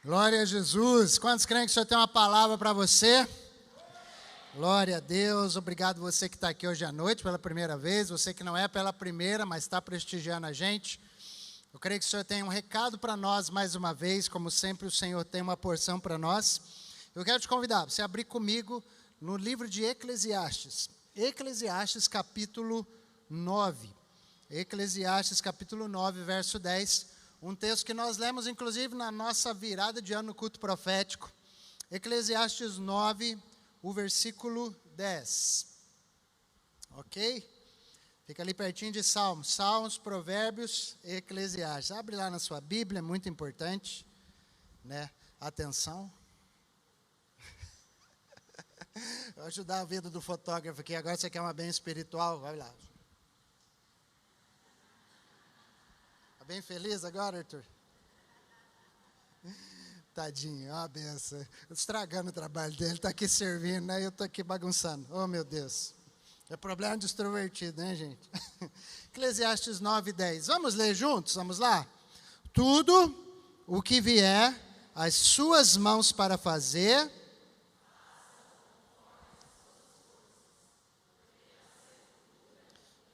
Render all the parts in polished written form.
Glória a Jesus. Quantos creem que o Senhor tem uma palavra para você? Glória a Deus. Obrigado você que está aqui hoje à noite pela primeira vez. Você que não é pela primeira, mas está prestigiando a gente. Eu creio que o Senhor tem um recado para nós mais uma vez. Como sempre, o Senhor tem uma porção para nós. Eu quero te convidar para você abrir comigo no livro de Eclesiastes. Eclesiastes capítulo 9. Eclesiastes capítulo 9, verso 10. Um texto que nós lemos, inclusive, na nossa virada de ano no culto profético. Eclesiastes 9, o versículo 10. Ok? Fica ali pertinho de Salmos. Salmos, Provérbios, Eclesiastes. Abre lá na sua Bíblia, é muito importante. Né? Atenção. Vou ajudar a vida do fotógrafo aqui. Agora você quer uma bem espiritual? Vai lá. Bem feliz agora, Arthur? Tadinho, ó a benção. Estragando o trabalho dele, está aqui servindo, né? Eu estou aqui bagunçando. Oh, meu Deus. É problema de extrovertido, né, gente? Eclesiastes 9, 10. Vamos ler juntos? Vamos lá? Tudo o que vier às suas mãos para fazer,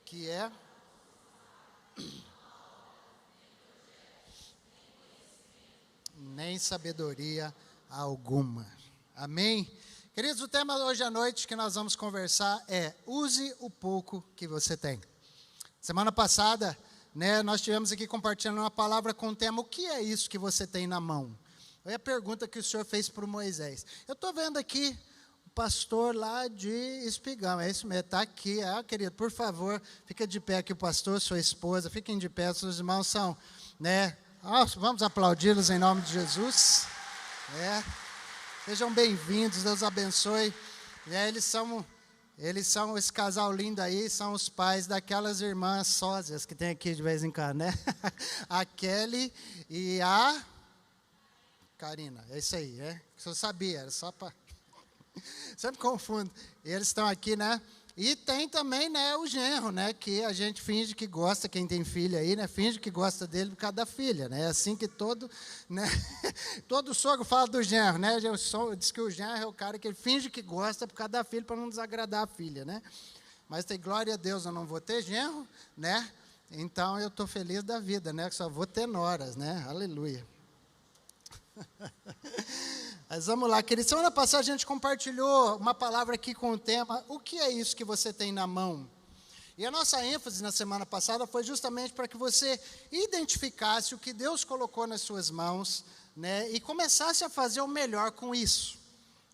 que é... nem sabedoria alguma. Amém? Queridos, o tema hoje à noite que nós vamos conversar é: use o pouco que você tem. Semana passada, né, nós tivemos aqui compartilhando uma palavra com o tema: o que é isso que você tem na mão? Foi a pergunta que o Senhor fez para o Moisés. Eu estou vendo aqui o pastor lá de Espigão, é isso mesmo, está aqui. Querido, por favor, fica de pé aqui o pastor, sua esposa, fiquem de pé, seus irmãos são, né? Vamos aplaudi-los em nome de Jesus. Sejam bem-vindos, Deus abençoe. Eles são esse casal lindo aí, são os pais daquelas irmãs sósias que tem aqui de vez em quando, né? A Kelly e a Karina, é isso aí, né? Eu sabia, era só para... Sempre confundo. Eles estão aqui, né? E tem também, né, o genro, né, que a gente finge que gosta, quem tem filha aí, né, finge que gosta dele por causa da filha, né, assim que todo, né, todo sogro fala do genro, né, diz que o genro é o cara que ele finge que gosta por causa da filha para não desagradar a filha, né, mas tem glória a Deus, eu não vou ter genro, né, então eu estou feliz da vida, né, que só vou ter noras, né, aleluia. Mas vamos lá, queridos. Semana passada a gente compartilhou uma palavra aqui com o tema: o que é isso que você tem na mão? E a nossa ênfase na semana passada foi justamente para que você identificasse o que Deus colocou nas suas mãos, né, e começasse a fazer o melhor com isso.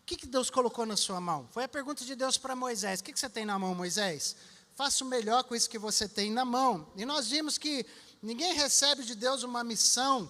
O que Deus colocou na sua mão? Foi a pergunta de Deus para Moisés: o que você tem na mão, Moisés? Faça o melhor com isso que você tem na mão. E nós vimos que ninguém recebe de Deus uma missão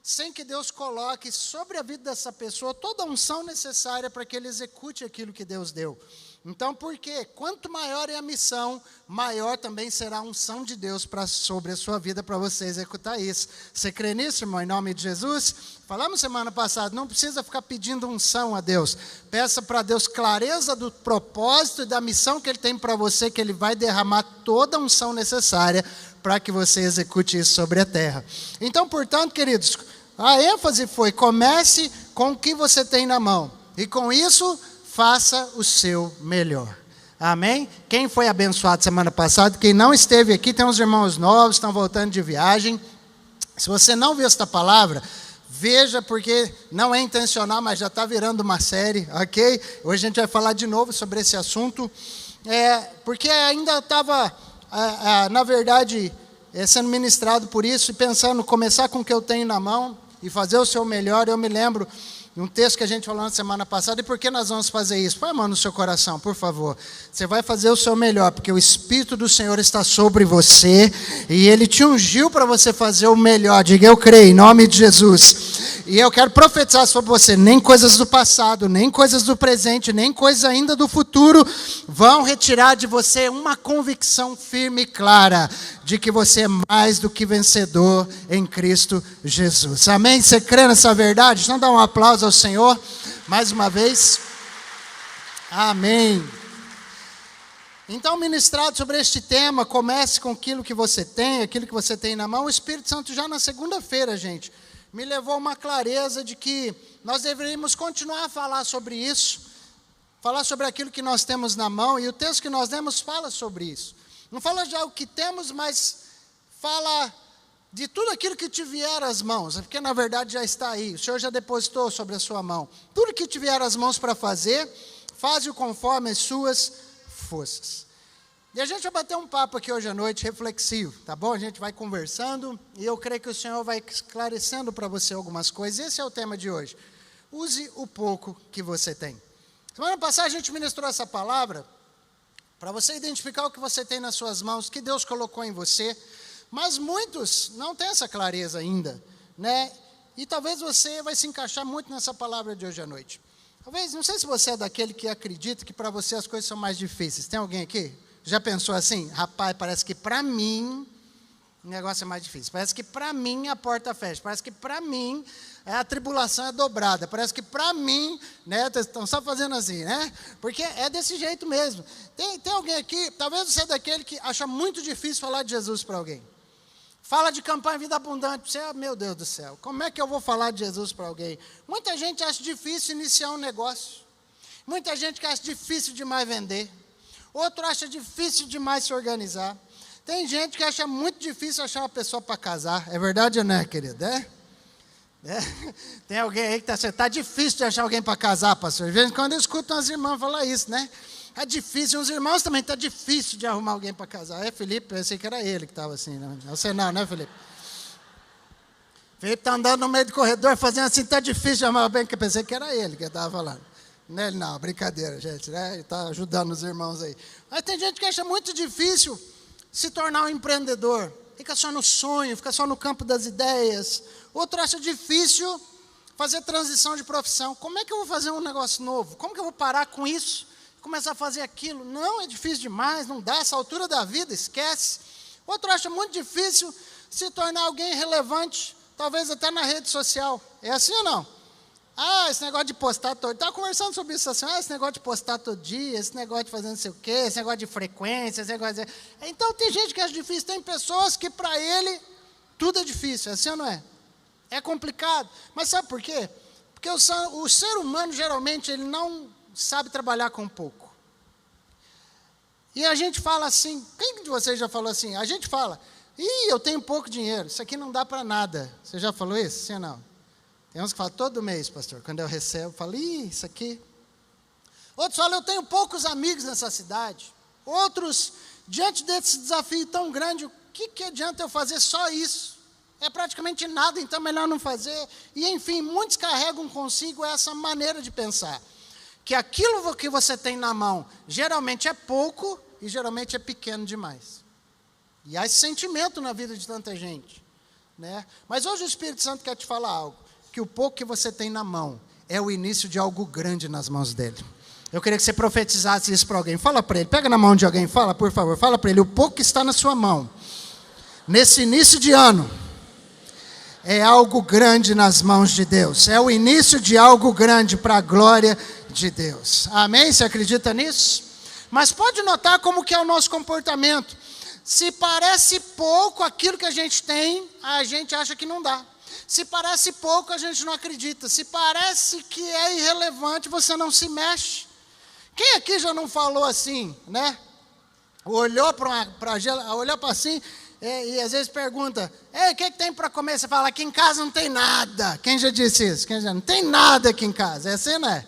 sem que Deus coloque sobre a vida dessa pessoa toda a unção necessária para que ele execute aquilo que Deus deu. Então, por quê? Quanto maior é a missão, maior também será a unção de Deus sobre a sua vida para você executar isso. Você crê nisso, irmão, em nome de Jesus? Falamos semana passada, não precisa ficar pedindo unção a Deus. Peça para Deus clareza do propósito e da missão que Ele tem para você, que Ele vai derramar toda a unção necessária para que você execute isso sobre a terra. Então, portanto, queridos, a ênfase foi: comece com o que você tem na mão. E com isso, faça o seu melhor. Amém? Quem foi abençoado semana passada, quem não esteve aqui, tem uns irmãos novos, estão voltando de viagem. Se você não viu esta palavra, veja, porque não é intencional, mas já está virando uma série, ok? Hoje a gente vai falar de novo sobre esse assunto. Porque ainda estava, na verdade, sendo ministrado por isso e pensando, começar com o que eu tenho na mão e fazer o seu melhor. Eu me lembro de um texto que a gente falou na semana passada. E por que nós vamos fazer isso? Põe a mão no seu coração, por favor. Você vai fazer o seu melhor, porque o Espírito do Senhor está sobre você e Ele te ungiu para você fazer o melhor. Diga: eu creio, em nome de Jesus. E eu quero profetizar sobre você: nem coisas do passado, nem coisas do presente, nem coisas ainda do futuro vão retirar de você uma convicção firme e clara de que você é mais do que vencedor em Cristo Jesus. Amém? Você crê nessa verdade? Então dá um aplauso ao Senhor mais uma vez. Amém. Então, ministrado sobre este tema, comece com aquilo que você tem na mão. O Espírito Santo já na segunda-feira, gente, me levou a uma clareza de que nós deveríamos continuar a falar sobre isso, falar sobre aquilo que nós temos na mão, e o texto que nós demos fala sobre isso. Não fala já o que temos, mas fala de tudo aquilo que te vier às mãos, porque na verdade já está aí, o Senhor já depositou sobre a sua mão. Tudo que te vier às mãos para fazer, faze-o conforme as suas forças. E a gente vai bater um papo aqui hoje à noite, reflexivo, tá bom? A gente vai conversando, e eu creio que o Senhor vai esclarecendo para você algumas coisas. Esse é o tema de hoje. Use o pouco que você tem. Semana passada a gente ministrou essa palavra, para você identificar o que você tem nas suas mãos, que Deus colocou em você, mas muitos não têm essa clareza ainda, né? E talvez você vai se encaixar muito nessa palavra de hoje à noite. Talvez, não sei se você é daquele que acredita que para você as coisas são mais difíceis. Tem alguém aqui? Já pensou assim? Rapaz, parece que para mim o negócio é mais difícil. Parece que para mim a porta fecha. Parece que para mim a tribulação é dobrada. Parece que para mim, né? Estão só fazendo assim, né? Porque é desse jeito mesmo. Tem alguém aqui, talvez você é daquele que acha muito difícil falar de Jesus para alguém. Fala de campanha Vida Abundante, você, meu Deus do céu, como é que eu vou falar de Jesus para alguém? Muita gente acha difícil iniciar um negócio. Muita gente que acha difícil demais vender. Outro acha difícil demais se organizar. Tem gente que acha muito difícil achar uma pessoa para casar. É verdade ou não é, querido? É? Tem alguém aí que está difícil de achar alguém para casar, pastor. Às vezes quando eu escuto umas irmãs falar isso, né? É difícil, uns irmãos também, está difícil de arrumar alguém para casar. É, Felipe, eu pensei que era ele que estava assim. Não, você não, né, Felipe? Felipe está andando no meio do corredor fazendo assim, está difícil de arrumar alguém, que eu pensei que era ele que estava falando. Não, brincadeira, gente, né? Ele está ajudando os irmãos aí. Mas tem gente que acha muito difícil se tornar um empreendedor. Fica só no sonho, fica só no campo das ideias. Outro acha difícil fazer transição de profissão. Como é que eu vou fazer um negócio novo? Como que eu vou parar com isso? Começar a fazer aquilo? Não, é difícil demais, não dá. Essa altura da vida, esquece. Outro acha muito difícil se tornar alguém relevante, talvez até na rede social. É assim ou não? Esse negócio de postar todo dia. Estava conversando sobre isso assim. Esse negócio de postar todo dia, esse negócio de fazer não sei o quê, esse negócio de frequência, esse negócio de... Então, tem gente que acha difícil. Tem pessoas que, para ele, tudo é difícil. É assim ou não é? É complicado. Mas sabe por quê? Porque o ser humano, geralmente, ele não sabe trabalhar com pouco. E a gente fala assim... Quem de vocês já falou assim? A gente fala... eu tenho pouco dinheiro. Isso aqui não dá para nada. Você já falou isso? Sim ou não? Tem uns que falam todo mês, pastor. Quando eu recebo, eu falo, isso aqui. Outros falam, eu tenho poucos amigos nessa cidade. Outros, diante desse desafio tão grande, o que adianta eu fazer só isso? É praticamente nada, então é melhor não fazer. E, enfim, muitos carregam consigo essa maneira de pensar. Que aquilo que você tem na mão, geralmente é pouco e geralmente é pequeno demais. E há esse sentimento na vida de tanta gente, né? Mas hoje o Espírito Santo quer te falar algo. Que o pouco que você tem na mão é o início de algo grande nas mãos dele. Eu queria que você profetizasse isso para alguém. Fala para ele, pega na mão de alguém, fala, por favor. Fala para ele, o pouco que está na sua mão, nesse início de ano, é algo grande nas mãos de Deus. É o início de algo grande para a glória de Deus. Amém? Você acredita nisso? Mas pode notar como que é o nosso comportamento. Se parece pouco aquilo que a gente tem, a gente acha que não dá. Se parece pouco, a gente não acredita. Se parece que é irrelevante, você não se mexe. Quem aqui já não falou assim, né? Olhou para assim, e às vezes pergunta, o que tem para comer? Você fala, aqui em casa não tem nada. Quem já disse isso? Não tem nada aqui em casa. É assim, não é?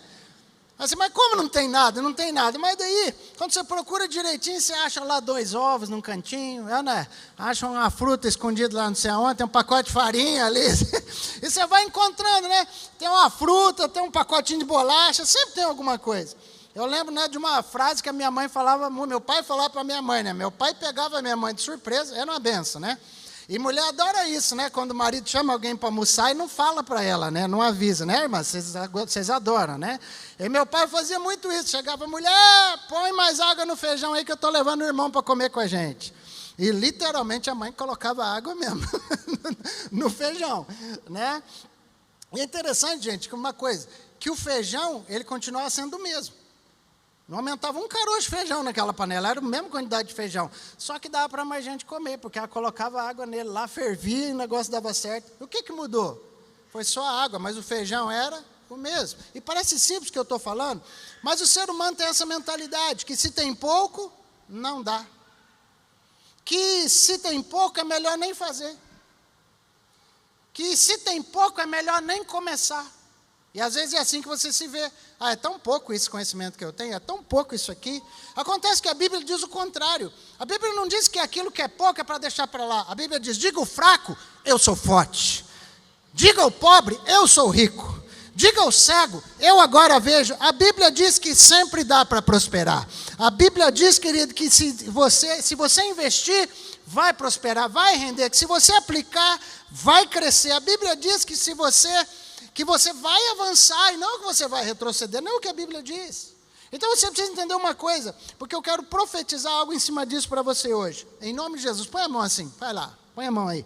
Assim, mas como não tem nada? Não tem nada. Mas daí, quando você procura direitinho, você acha lá 2 ovos num cantinho, né? Acha uma fruta escondida lá não sei aonde, tem um pacote de farinha ali. E você vai encontrando, né? Tem uma fruta, tem um pacotinho de bolacha, sempre tem alguma coisa. Eu lembro, né, de uma frase que a minha mãe falava, meu pai falava para a minha mãe, né? Meu pai pegava a minha mãe de surpresa, era uma benção, né? E mulher adora isso, né? Quando o marido chama alguém para almoçar e não fala para ela, né? Não avisa, né, irmã? Vocês adoram, né? E meu pai fazia muito isso. Chegava, mulher, põe mais água no feijão aí que eu estou levando o irmão para comer com a gente. E literalmente a mãe colocava água mesmo no feijão, né? E é interessante, gente, que uma coisa, que o feijão, ele continuava sendo o mesmo. Não aumentava um caroço de feijão naquela panela, era a mesma quantidade de feijão. Só que dava para mais gente comer, porque ela colocava água nele lá, fervia e o negócio dava certo. O que mudou? Foi só a água, mas o feijão era o mesmo. E parece simples que eu estou falando, mas o ser humano tem essa mentalidade, que se tem pouco, não dá. Que se tem pouco, é melhor nem fazer. Que se tem pouco, é melhor nem começar. E às vezes é assim que você se vê. É tão pouco esse conhecimento que eu tenho, é tão pouco isso aqui. Acontece que a Bíblia diz o contrário. A Bíblia não diz que aquilo que é pouco é para deixar para lá. A Bíblia diz, diga o fraco, eu sou forte. Diga ao pobre, eu sou rico. Diga ao cego, eu agora vejo. A Bíblia diz que sempre dá para prosperar. A Bíblia diz, querido, que se você investir, vai prosperar, vai render. Que se você aplicar, vai crescer. A Bíblia diz que você vai avançar e não que você vai retroceder. Não é o que a Bíblia diz. Então você precisa entender uma coisa, porque eu quero profetizar algo em cima disso para você hoje. Em nome de Jesus, põe a mão assim, vai lá, põe a mão aí.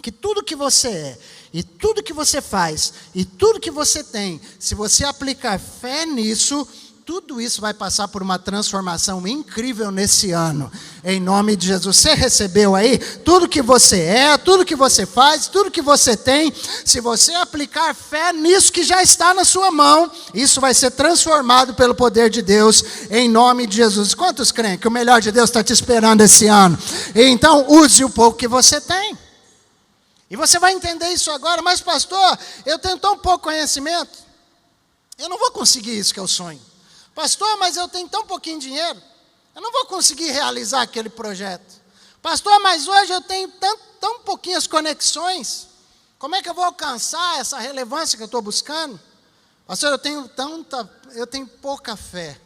Que tudo que você é, e tudo que você faz, e tudo que você tem, se você aplicar fé nisso, tudo isso vai passar por uma transformação incrível nesse ano. Em nome de Jesus. Você recebeu aí? Tudo que você é, tudo que você faz, tudo que você tem, se você aplicar fé nisso que já está na sua mão, isso vai ser transformado pelo poder de Deus, em nome de Jesus. Quantos creem que o melhor de Deus está te esperando esse ano? Então, use o pouco que você tem. E você vai entender isso agora, mas pastor, eu tenho tão pouco conhecimento, eu não vou conseguir isso que eu sonho. Pastor, mas eu tenho tão pouquinho dinheiro, eu não vou conseguir realizar aquele projeto. Pastor, mas hoje eu tenho tão pouquinhas conexões, como é que eu vou alcançar essa relevância que eu estou buscando? Pastor, eu tenho pouca fé,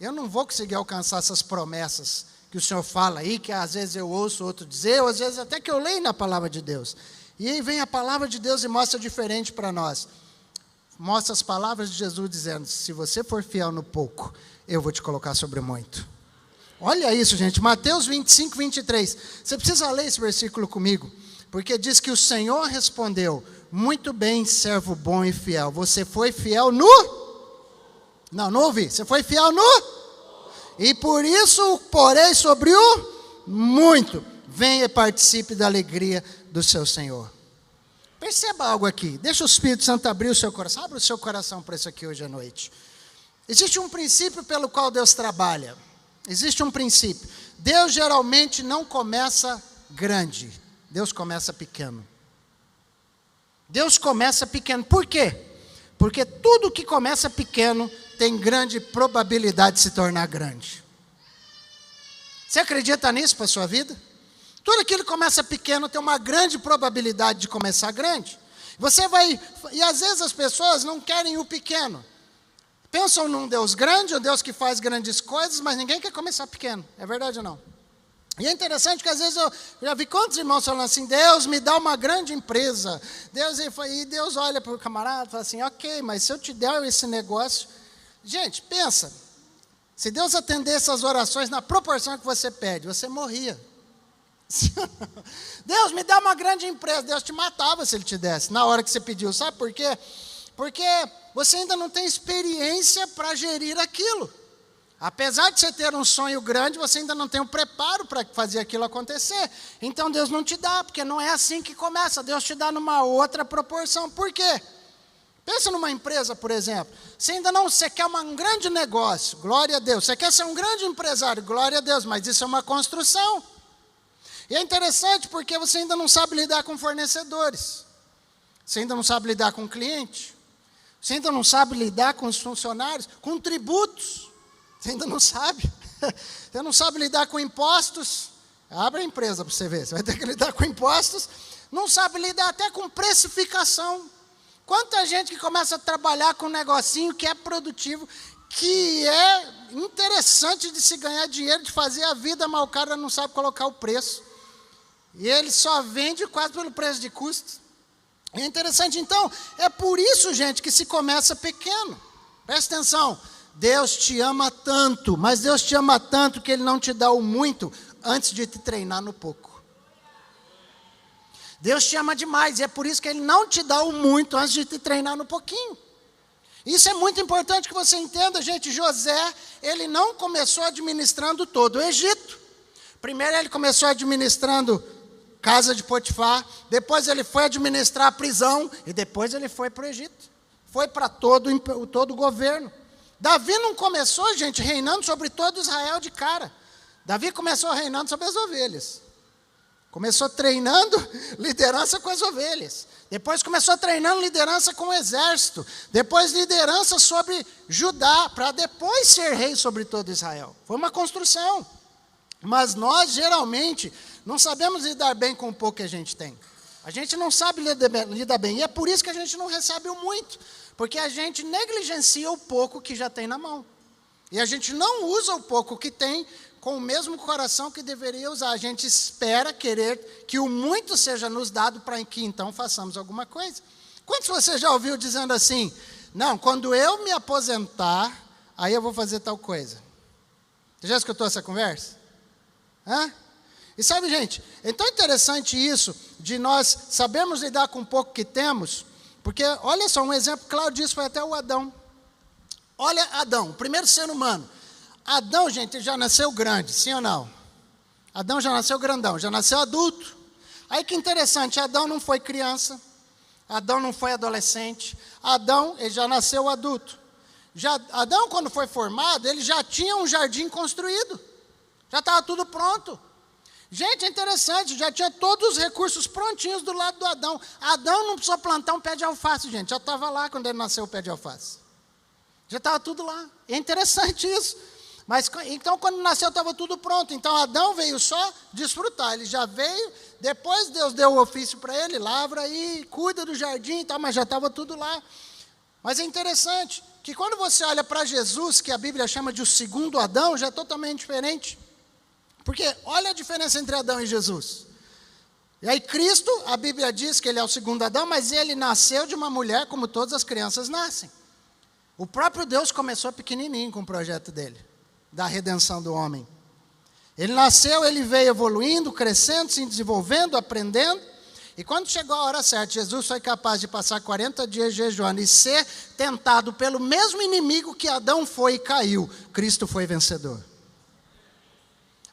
eu não vou conseguir alcançar essas promessas que o Senhor fala aí, que às vezes eu ouço outro dizer, ou às vezes até que eu leio na palavra de Deus. E aí vem a palavra de Deus e mostra diferente para nós. Mostra as palavras de Jesus dizendo, se você for fiel no pouco, eu vou te colocar sobre muito. Olha isso, gente, Mateus 25, 23. Você precisa ler esse versículo comigo, porque diz que o Senhor respondeu, muito bem, servo bom e fiel. Você foi fiel no? Não ouvi. Você foi fiel no? E por isso porei sobre o muito. Venha e participe da alegria do seu Senhor. Perceba algo aqui. Deixa o Espírito Santo abrir o seu coração. Abra o seu coração para isso aqui hoje à noite. Existe um princípio pelo qual Deus trabalha. Existe um princípio. Deus geralmente não começa grande. Deus começa pequeno. Deus começa pequeno. Por quê? Porque tudo que começa pequeno tem grande probabilidade de se tornar grande. Você acredita nisso para a sua vida? Tudo aquilo que começa pequeno tem uma grande probabilidade de começar grande. E às vezes as pessoas não querem o pequeno. Pensam num Deus grande, um Deus que faz grandes coisas, mas ninguém quer começar pequeno. É verdade ou não? E é interessante que às vezes eu já vi quantos irmãos falando assim, Deus me dá uma grande empresa. E Deus olha para o camarada e fala assim, ok, mas se eu te der esse negócio... Gente, pensa, se Deus atendesse as orações na proporção que você pede, você morria. Deus me dá uma grande empresa, Deus te matava se Ele te desse, na hora que você pediu, sabe por quê? Porque você ainda não tem experiência para gerir aquilo. Apesar de você ter um sonho grande, você ainda não tem o preparo para fazer aquilo acontecer. Então Deus não te dá, porque não é assim que começa, Deus te dá numa outra proporção. Por quê? Pensa numa empresa, por exemplo, você quer um grande negócio, glória a Deus, você quer ser um grande empresário, glória a Deus, mas isso é uma construção. E é interessante porque você ainda não sabe lidar com fornecedores, você ainda não sabe lidar com cliente, você ainda não sabe lidar com os funcionários, com tributos, você ainda não sabe, você não sabe lidar com impostos, abre a empresa para você ver, você vai ter que lidar com impostos, não sabe lidar até com precificação. Quanta gente que começa a trabalhar com um negocinho que é produtivo, que é interessante de se ganhar dinheiro, de fazer a vida, mas o cara não sabe colocar o preço. E ele só vende quase pelo preço de custo. É interessante, então, é por isso, gente, que se começa pequeno. Presta atenção, Deus te ama tanto, mas Deus te ama tanto que Ele não te dá o muito antes de te treinar no pouco. Deus te ama demais, e é por isso que Ele não te dá o muito antes de te treinar no pouquinho. Isso é muito importante que você entenda, gente. José, ele não começou administrando todo o Egito. Primeiro ele começou administrando casa de Potifar, depois ele foi administrar a prisão, e depois ele foi para o Egito. Foi para todo o governo. Davi não começou, gente, reinando sobre todo Israel de cara. Davi começou reinando sobre as ovelhas. Começou treinando liderança com as ovelhas. Depois começou treinando liderança com o exército. Depois liderança sobre Judá, para depois ser rei sobre todo Israel. Foi uma construção. Mas nós, geralmente, não sabemos lidar bem com o pouco que a gente tem. A gente não sabe lidar bem. E é por isso que a gente não recebe o muito. Porque a gente negligencia o pouco que já tem na mão. E a gente não usa o pouco que tem com o mesmo coração que deveria usar. A gente espera querer que o muito seja nos dado para que então façamos alguma coisa. Quantos você já ouviu dizendo assim, não, quando eu me aposentar, aí eu vou fazer tal coisa? Você já escutou essa conversa? Hã? E sabe, gente, é tão interessante isso, de nós sabermos lidar com o pouco que temos, porque, olha só, um exemplo claro disso foi até o Adão. Olha Adão, o primeiro ser humano. Adão, gente, já nasceu grande, sim ou não? Adão já nasceu grandão, já nasceu adulto. Aí que interessante, Adão não foi criança, Adão não foi adolescente, Adão, ele já nasceu adulto. Adão, quando foi formado, ele já tinha um jardim construído, já estava tudo pronto. Gente, é interessante, já tinha todos os recursos prontinhos do lado do Adão. Adão não precisou plantar um pé de alface, gente, já estava lá quando ele nasceu o pé de alface. Já estava tudo lá, é interessante isso. Mas, então, quando nasceu, estava tudo pronto. Então, Adão veio só desfrutar. Ele já veio, depois Deus deu o ofício para ele, lavra aí, cuida do jardim e tal, mas já estava tudo lá. Mas é interessante que quando você olha para Jesus, que a Bíblia chama de o segundo Adão, já é totalmente diferente. Porque olha a diferença entre Adão e Jesus. E aí Cristo, a Bíblia diz que ele é o segundo Adão, mas ele nasceu de uma mulher como todas as crianças nascem. O próprio Deus começou pequenininho com o projeto dele, da redenção do homem. Ele nasceu, ele veio evoluindo, crescendo, se desenvolvendo, aprendendo. E quando chegou a hora certa, Jesus foi capaz de passar 40 dias jejuando e ser tentado pelo mesmo inimigo que Adão foi e caiu. Cristo foi vencedor.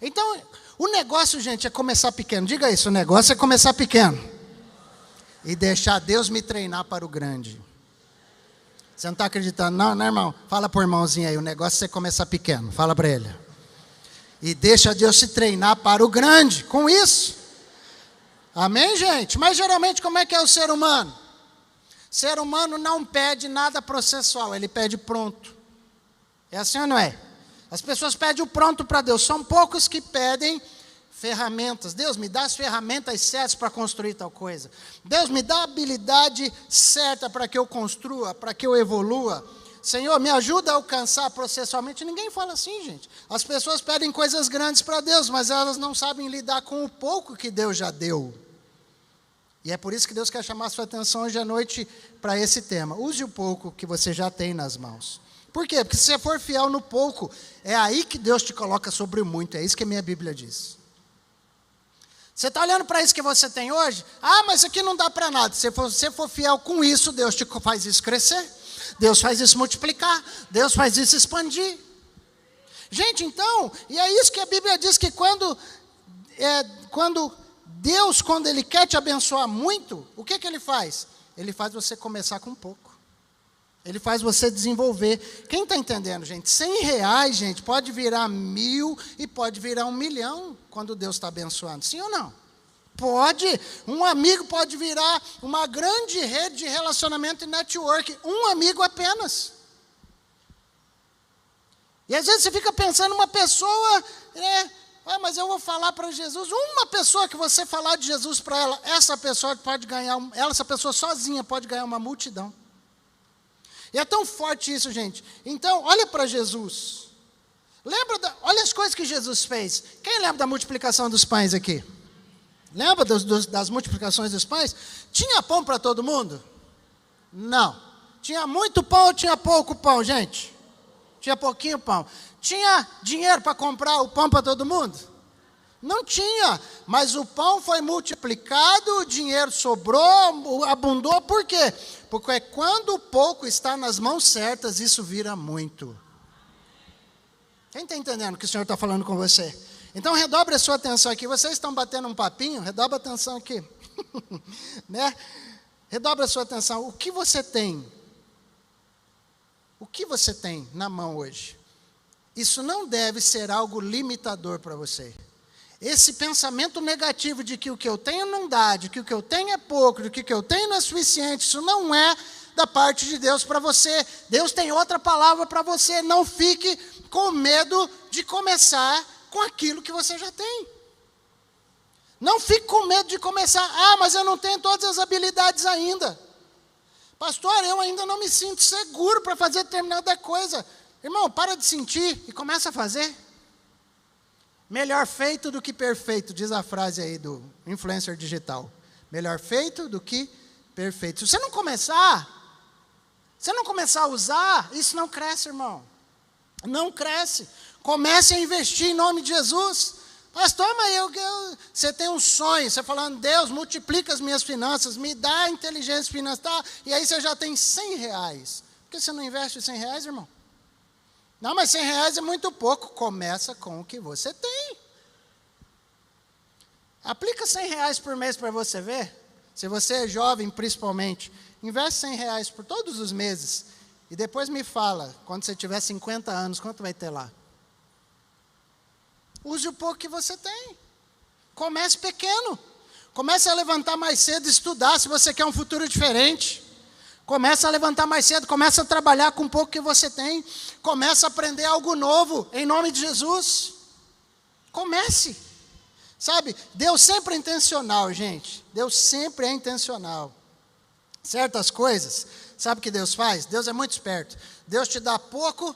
Então, o negócio, gente, é começar pequeno. Diga isso, o negócio é começar pequeno. E deixar Deus me treinar para o grande. Você não está acreditando, não, né, irmão? Fala para o irmãozinho aí, o negócio é você começar pequeno. Fala para ele. E deixa Deus se treinar para o grande, com isso. Amém, gente? Mas geralmente como é que é o ser humano? O ser humano não pede nada processual, ele pede pronto. É assim ou não é? As pessoas pedem o pronto para Deus. São poucos que pedem ferramentas. Deus, me dá as ferramentas certas para construir tal coisa. Deus, me dá a habilidade certa para que eu construa, para que eu evolua. Senhor, me ajuda a alcançar processualmente. Ninguém fala assim, gente. As pessoas pedem coisas grandes para Deus, mas elas não sabem lidar com o pouco que Deus já deu. E é por isso que Deus quer chamar a sua atenção hoje à noite para esse tema. Use o pouco que você já tem nas mãos. Por quê? Porque se você for fiel no pouco, é aí que Deus te coloca sobre o muito. É isso que a minha Bíblia diz. Você está olhando para isso que você tem hoje? Ah, mas isso aqui não dá para nada. Se você for fiel com isso, Deus te faz isso crescer. Deus faz isso multiplicar. Deus faz isso expandir. Gente, então, e é isso que a Bíblia diz, que quando Deus, quando Ele quer te abençoar muito, o que Ele faz? Ele faz você começar com pouco. Ele faz você desenvolver. Quem está entendendo, gente? R$100, gente, pode virar 1.000 e pode virar 1 milhão quando Deus está abençoando. Sim ou não? Pode. Um amigo pode virar uma grande rede de relacionamento e network. Um amigo apenas. E às vezes você fica pensando, uma pessoa, mas eu vou falar para Jesus. Uma pessoa que você falar de Jesus para ela, essa pessoa pode ganhar, essa pessoa sozinha pode ganhar uma multidão. E é tão forte isso, gente. Então, olha para Jesus. Olha as coisas que Jesus fez. Quem lembra da multiplicação dos pães aqui? Lembra das multiplicações dos pães? Tinha pão para todo mundo? Não. Tinha muito pão ou tinha pouco pão, gente? Tinha pouquinho pão. Tinha dinheiro para comprar o pão para todo mundo? Não tinha, mas o pão foi multiplicado, o dinheiro sobrou, abundou. Por quê? Porque quando o pouco está nas mãos certas, isso vira muito. Quem está entendendo o que o Senhor está falando com você? Então, redobre a sua atenção aqui. Vocês estão batendo um papinho? Redobre a atenção aqui. Né? Redobre a sua atenção. O que você tem? O que você tem na mão hoje? Isso não deve ser algo limitador para você. Esse pensamento negativo de que o que eu tenho não dá, de que o que eu tenho é pouco, de que o que eu tenho não é suficiente, isso não é da parte de Deus para você. Deus tem outra palavra para você. Não fique com medo de começar com aquilo que você já tem. Não fique com medo de começar. Ah, mas eu não tenho todas as habilidades ainda. Pastor, eu ainda não me sinto seguro para fazer determinada coisa. Irmão, para de sentir e começa a fazer. Melhor feito do que perfeito, diz a frase aí do influencer digital. Melhor feito do que perfeito. Se você não começar a usar, isso não cresce, irmão. Não cresce. Comece a investir em nome de Jesus. Pastor, mas você tem um sonho, você falando, Deus, multiplica as minhas finanças, me dá inteligência financeira, e aí você já tem R$100. Por que você não investe R$100, irmão? Não, mas R$100 é muito pouco. Começa com o que você tem. Aplica R$100 por mês para você ver. Se você é jovem, principalmente, investe R$100 por todos os meses. E depois me fala, quando você tiver 50 anos, quanto vai ter lá? Use o pouco que você tem. Comece pequeno. Comece a levantar mais cedo e estudar, se você quer um futuro diferente. Comece a levantar mais cedo, comece a trabalhar com o pouco que você tem. Comece a aprender algo novo, em nome de Jesus. Comece. Sabe, Deus sempre é intencional, gente. Deus sempre é intencional. Certas coisas, sabe o que Deus faz? Deus é muito esperto. Deus te dá pouco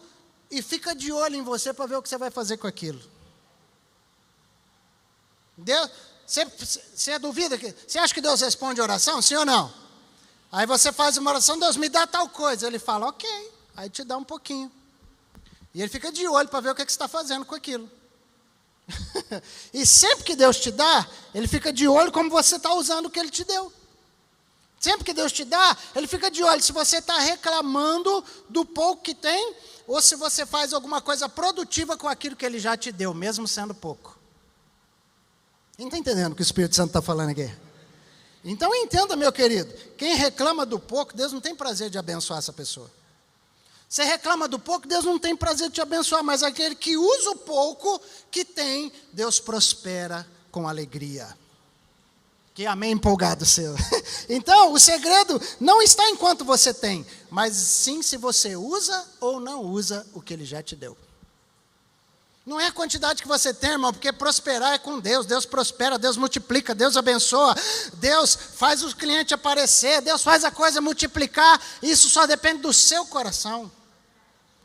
e fica de olho em você para ver o que você vai fazer com aquilo. Deus, você duvida? Você acha que Deus responde oração? Sim ou não? Aí você faz uma oração, Deus me dá tal coisa. Ele fala, ok. Aí te dá um pouquinho. E ele fica de olho para ver o que você está fazendo com aquilo. E sempre que Deus te dá, ele fica de olho como você está usando o que ele te deu. Sempre que Deus te dá, ele fica de olho se você está reclamando do pouco que tem, ou se você faz alguma coisa produtiva com aquilo que ele já te deu, mesmo sendo pouco. Quem está entendendo o que o Espírito Santo está falando aqui? Então entenda, meu querido, quem reclama do pouco, Deus não tem prazer de abençoar essa pessoa. Você reclama do pouco, Deus não tem prazer de te abençoar, mas aquele que usa o pouco que tem, Deus prospera com alegria. Que amém empolgado seu. Então, o segredo não está em quanto você tem, mas sim se você usa ou não usa o que ele já te deu. Não é a quantidade que você tem, irmão, porque prosperar é com Deus. Deus prospera, Deus multiplica, Deus abençoa, Deus faz o cliente aparecer, Deus faz a coisa multiplicar. Isso só depende do seu coração.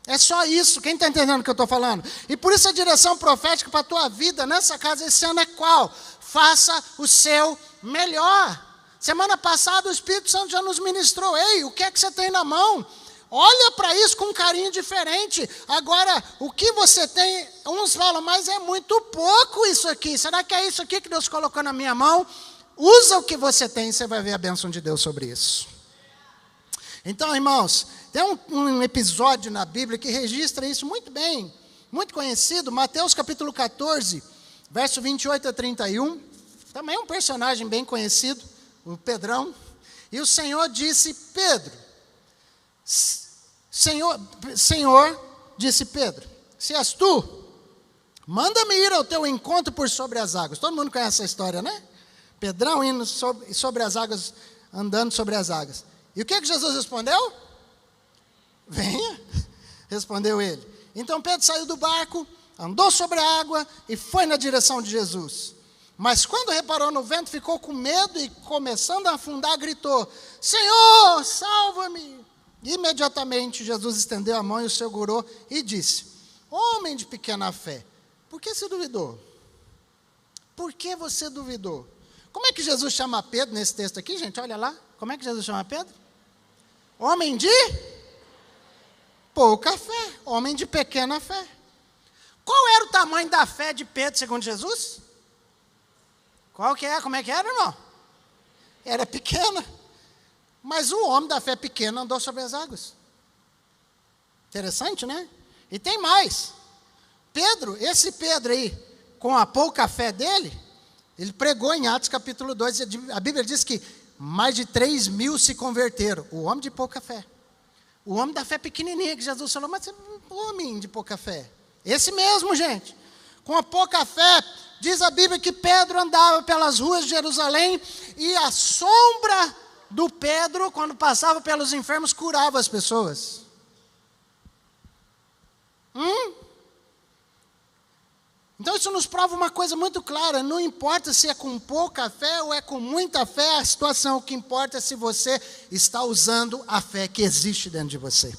É só isso. Quem está entendendo o que eu estou falando? E por isso a direção profética para a tua vida nessa casa esse ano é qual? Faça o seu melhor. Semana passada o Espírito Santo já nos ministrou. Ei, o que é que você tem na mão? Olha para isso com um carinho diferente. Agora, o que você tem, uns falam, mas é muito pouco isso aqui. Será que é isso aqui que Deus colocou na minha mão? Usa o que você tem e você vai ver a bênção de Deus sobre isso. Então, irmãos, tem um episódio na Bíblia que registra isso muito bem, muito conhecido. Mateus capítulo 14, verso 28 a 31. Também um personagem bem conhecido, o Pedrão. E o Senhor disse, Pedro... Senhor, disse Pedro, se és tu, manda-me ir ao teu encontro por sobre as águas. Todo mundo conhece essa história, né? Pedrão indo sobre as águas, andando sobre as águas. E o que Jesus respondeu? Venha, respondeu ele. Então Pedro saiu do barco, andou sobre a água e foi na direção de Jesus. Mas quando reparou no vento, ficou com medo e começando a afundar, gritou, Senhor, salva-me. Imediatamente Jesus estendeu a mão e o segurou e disse, homem de pequena fé, por que você duvidou? Por que você duvidou? Como é que Jesus chama Pedro nesse texto aqui, gente? Olha lá, como é que Jesus chama Pedro? Homem de pouca fé, homem de pequena fé. Qual era o tamanho da fé de Pedro, segundo Jesus? Qual que é? Como é que era, irmão? Era pequena. Mas o homem da fé pequena andou sobre as águas. Interessante, né? E tem mais. Pedro, esse Pedro aí, com a pouca fé dele, ele pregou em Atos capítulo 2, a Bíblia diz que mais de 3.000 se converteram. O homem de pouca fé. O homem da fé pequenininha, que Jesus falou, mas o homem de pouca fé. Esse mesmo, gente. Com a pouca fé, diz a Bíblia que Pedro andava pelas ruas de Jerusalém e a sombra do Pedro, quando passava pelos enfermos, curava as pessoas. Então isso nos prova uma coisa muito clara, não importa se é com pouca fé ou é com muita fé, a situação, o que importa é se você está usando a fé que existe dentro de você.